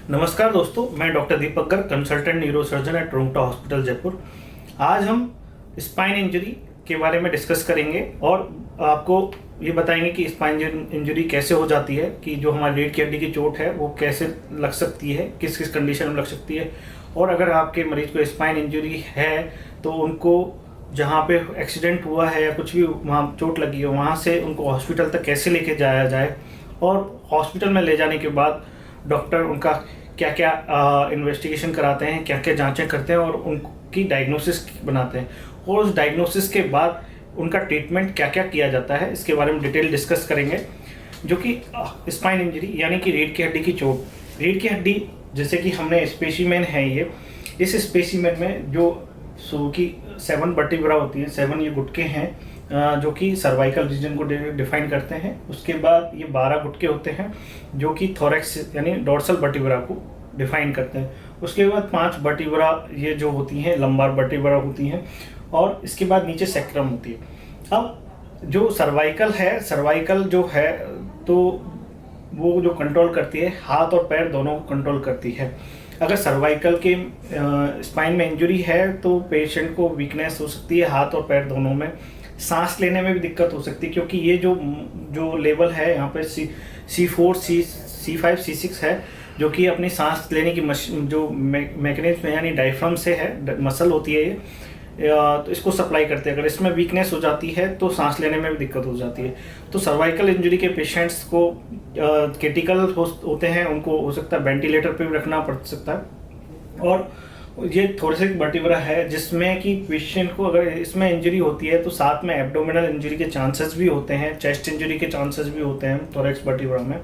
नमस्कार दोस्तों, मैं doctor Deepak Garg, consultant neurosurgeon at Toronto hospital Jaipur. आज हम स्पाइन इंजरी के बारे में डिस्कस करेंगे और आपको ये बताएंगे कि स्पाइन इंजरी कैसे हो जाती है, कि जो हमारी रीढ़ की हड्डी की चोट है वो कैसे लग सकती है, किस किस कंडीशन में लग सकती है, और अगर आपके मरीज को स्पाइन इंजरी है तो उनको जहाँ पे एक्सीडेंट हुआ है या कुछ भी वहाँ चोट लगी है वहाँ से उनको हॉस्पिटल तक कैसे लेके जाया जाए, और हॉस्पिटल में ले जाने के बाद डॉक्टर उनका क्या क्या इन्वेस्टिगेशन कराते हैं, क्या क्या जांचें करते हैं और उनकी डायग्नोसिस बनाते हैं, और उस डायग्नोसिस के बाद उनका ट्रीटमेंट क्या क्या किया जाता है, इसके बारे में डिटेल डिस्कस करेंगे। जो कि स्पाइन इंजरी यानी कि रीढ़ की हड्डी की चोट, रीढ़ की हड्डी जैसे कि हमने स्पेसिमेन है ये, इस स्पेसिमेन में जो की 7 वर्टिब्रा होती है, 7 ये गुटके हैं जो कि सर्वाइकल रीजन को डिफाइन करते हैं। उसके बाद ये 12 गुटके होते हैं जो कि थोरैक्स यानी डोर्सल वर्टिब्रा को डिफाइन करते हैं। उसके बाद 5 वर्टिब्रा ये जो होती हैं लंबार वर्टिब्रा होती हैं, और इसके बाद नीचे सैक्रम होती है। अब जो सर्वाइकल है, सर्वाइकल जो है तो वो जो कंट्रोल करती है हाथ और पैर दोनों को कंट्रोल करती है। अगर सर्वाइकल के स्पाइन में इंजरी है तो पेशेंट को वीकनेस हो सकती है हाथ और पैर दोनों में, सांस लेने में भी दिक्कत हो सकती है, क्योंकि ये जो लेवल है यहाँ पे C4 C5 C6 है, जो कि अपनी सांस लेने की जो मैकेनिज्म है यानी डायफ्राम से है, मसल होती है ये, तो इसको सप्लाई करते हैं। अगर इसमें वीकनेस हो जाती है तो सांस लेने में भी दिक्कत हो जाती है। तो सर्वाइकल इंजरी के पेशेंट्स को क्रिटिकल होते हैं, उनको हो सकता है वेंटिलेटर पे भी रखना पड़ सकता है। और ये थोरेसिक वर्टिब्रा है जिसमें कि पेशेंट को अगर इसमें इंजरी होती है तो साथ में एब्डोमिनल इंजरी के चांसेस भी होते हैं, चेस्ट इंजरी के चांसेस भी होते हैं थोरेक्स वर्टिब्रा में।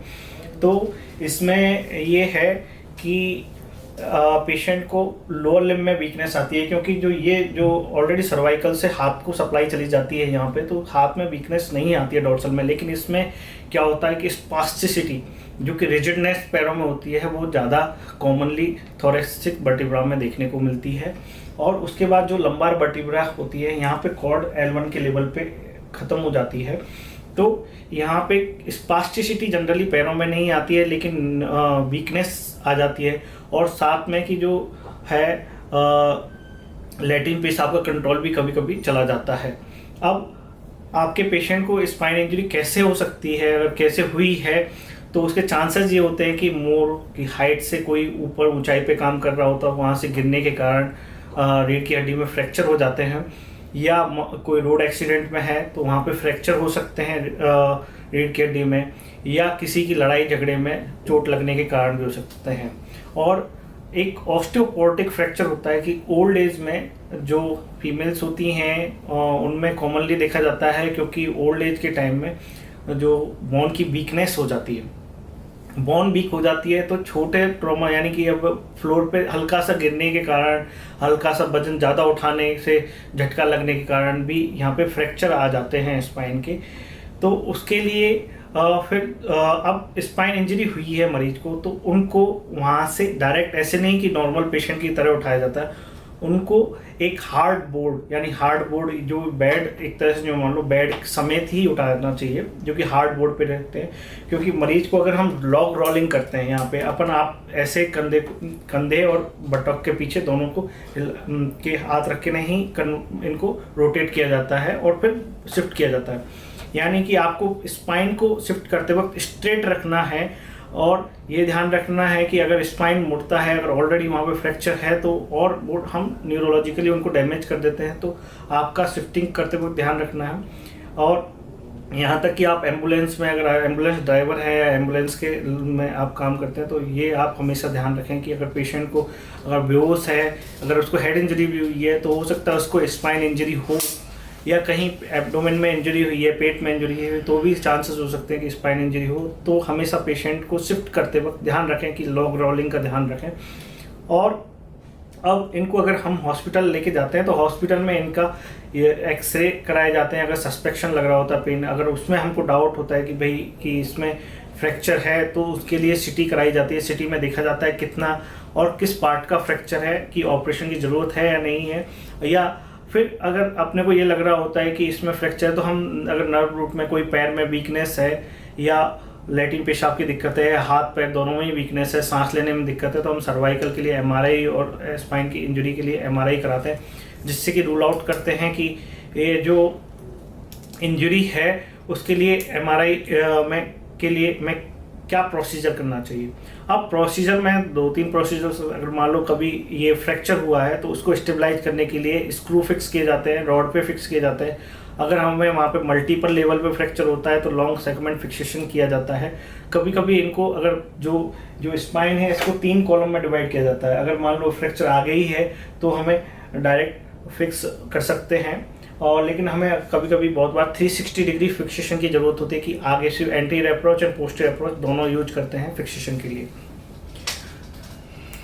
तो इसमें ये है कि पेशेंट को लोअर लिम्ब में वीकनेस आती है, क्योंकि जो ऑलरेडी सर्वाइकल से हाथ को सप्लाई चली जाती है यहाँ पे, तो हाथ में वीकनेस नहीं आती है डोर्सल में। लेकिन इसमें क्या होता है कि स्पास्टिसिटी जो कि रिजिडनेस पैरों में होती है वो ज़्यादा कॉमनली थोरेसिक वर्टिब्रा में देखने को मिलती है। और उसके बाद जो लंबार वर्टिब्रा होती है यहाँ पे कॉर्ड L1 के लेवल पे ख़त्म हो जाती है। तो यहाँ पे स्पास्टिसिटी जनरली पैरों में नहीं आती है, लेकिन वीकनेस आ जाती है, और साथ में कि जो है लैटिन पेशाब का कंट्रोल भी कभी कभी चला जाता है। अब आपके पेशेंट को स्पाइन इंजरी कैसे हो सकती है, अगर कैसे हुई है तो उसके चांसेस ये होते हैं कि मोर की हाइट से कोई ऊपर ऊंचाई पे काम कर रहा होता है, वहाँ से गिरने के कारण रीढ़ की हड्डी में फ्रैक्चर हो जाते हैं, या कोई रोड एक्सीडेंट में है तो वहाँ पे फ्रैक्चर हो सकते हैं रीढ़ की हड्डी में, या किसी की लड़ाई झगड़े में चोट लगने के कारण भी हो सकते हैं। और एक ऑस्टियोपोरोटिक फ्रैक्चर होता है कि ओल्ड एज में जो फीमेल्स होती हैं उनमें कॉमनली देखा जाता है, क्योंकि ओल्ड एज के टाइम में जो बोन की वीकनेस हो जाती है, बोन वीक हो जाती है, तो छोटे ट्रॉमा यानी कि अब फ्लोर पे हल्का सा गिरने के कारण, हल्का सा वजन ज़्यादा उठाने से झटका लगने के कारण भी यहाँ पे फ्रैक्चर आ जाते हैं स्पाइन के। तो उसके लिए अब स्पाइन इंजरी हुई है मरीज को तो उनको वहाँ से डायरेक्ट ऐसे नहीं कि नॉर्मल पेशेंट की तरह उठाया जाता है, उनको एक हार्ड बोर्ड यानी हार्ड बोर्ड जो बेड एक तरह से जो मान लो बेड समेत ही उठाना चाहिए, जो कि हार्ड बोर्ड पे रहते हैं। क्योंकि मरीज को अगर हम लॉग रोलिंग करते हैं यहाँ पे आप ऐसे कंधे और बटक के पीछे दोनों को के हाथ रख के नहीं इनको रोटेट किया जाता है और फिर शिफ्ट किया जाता है, यानी कि आपको स्पाइन को शिफ्ट करते वक्त स्ट्रेट रखना है। और ये ध्यान रखना है कि अगर स्पाइन मुड़ता है, अगर ऑलरेडी वहाँ पे फ्रैक्चर है तो और वो हम न्यूरोलॉजिकली उनको डैमेज कर देते हैं, तो आपका शिफ्टिंग करते वक्त ध्यान रखना है। और यहाँ तक कि आप एम्बुलेंस में अगर एम्बुलेंस ड्राइवर है या एम्बुलेंस के में आप काम करते हैं तो ये आप हमेशा ध्यान रखें कि अगर पेशेंट को अगर बेहोश है, अगर उसको हेड इंजरी भी हुई है तो हो सकता है उसको स्पाइन इंजरी हो, या कहीं एब्डोमेन में इंजरी हुई है, पेट में इंजरी हुई है, तो भी चांसेस हो सकते हैं कि स्पाइन इंजरी हो। तो हमेशा पेशेंट को शिफ्ट करते वक्त ध्यान रखें कि लॉग रोलिंग का ध्यान रखें। और अब इनको अगर हम हॉस्पिटल लेके जाते हैं तो हॉस्पिटल में इनका ये एक्सरे कराए जाते हैं। अगर सस्पेक्शन लग रहा होता है पेन, अगर उसमें हमको डाउट होता है कि भाई कि इसमें फ्रैक्चर है, तो उसके लिए सिटी कराई जाती है। सिटी में देखा जाता है कितना और किस पार्ट का फ्रैक्चर है, कि ऑपरेशन की ज़रूरत है या नहीं है। या फिर अगर अपने को ये लग रहा होता है कि इसमें फ्रैक्चर है तो हम अगर नर्व रूट में कोई पैर में वीकनेस है या लैट्रिन पेशाब की दिक्कत है, हाथ पैर दोनों में ही वीकनेस है, सांस लेने में दिक्कत है, तो हम सर्वाइकल के लिए एमआरआई और स्पाइन की इंजरी के लिए एमआरआई कराते हैं, जिससे कि रूल आउट करते हैं कि ये जो इंजरी है उसके लिए एमआरआई के लिए मैं क्या प्रोसीजर करना चाहिए। अब प्रोसीजर में 2-3 प्रोसीजर, अगर मान लो कभी ये फ्रैक्चर हुआ है तो उसको स्टेबलाइज करने के लिए स्क्रू फिक्स किए जाते हैं, रॉड पे फिक्स किए जाते हैं। अगर हमें वहाँ पे मल्टीपल लेवल पे फ्रैक्चर होता है तो लॉन्ग सेगमेंट फिक्सेशन किया जाता है। कभी कभी इनको अगर जो स्पाइन है इसको 3 कॉलम में डिवाइड किया जाता है। अगर मान लो फ्रैक्चर आ गई है तो हमें डायरेक्ट फिक्स कर सकते हैं, और लेकिन हमें कभी कभी बहुत बार 360 डिग्री फिक्सेशन की ज़रूरत होती है कि आगे से anterior approach and posterior approach दोनों यूज करते हैं फिक्सेशन के लिए।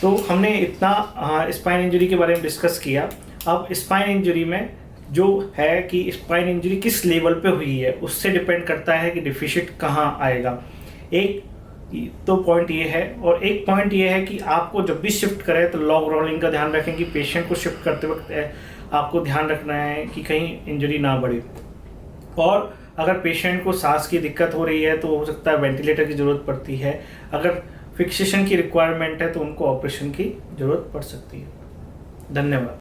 तो हमने इतना स्पाइन इंजरी के बारे में डिस्कस किया। अब स्पाइन इंजरी में जो है कि स्पाइन इंजरी किस लेवल पे हुई है उससे डिपेंड करता है कि डिफिशिट कहाँ आएगा। एक तो पॉइंट ये है, और एक पॉइंट ये है कि आपको जब भी शिफ्ट करें तो लॉग रोलिंग का ध्यान रखें कि पेशेंट को शिफ्ट करते वक्त आपको ध्यान रखना है कि कहीं इंजरी ना बढ़े। और अगर पेशेंट को सांस की दिक्कत हो रही है तो हो सकता है वेंटिलेटर की ज़रूरत पड़ती है। अगर फिक्सेशन की रिक्वायरमेंट है तो उनको ऑपरेशन की ज़रूरत पड़ सकती है। धन्यवाद।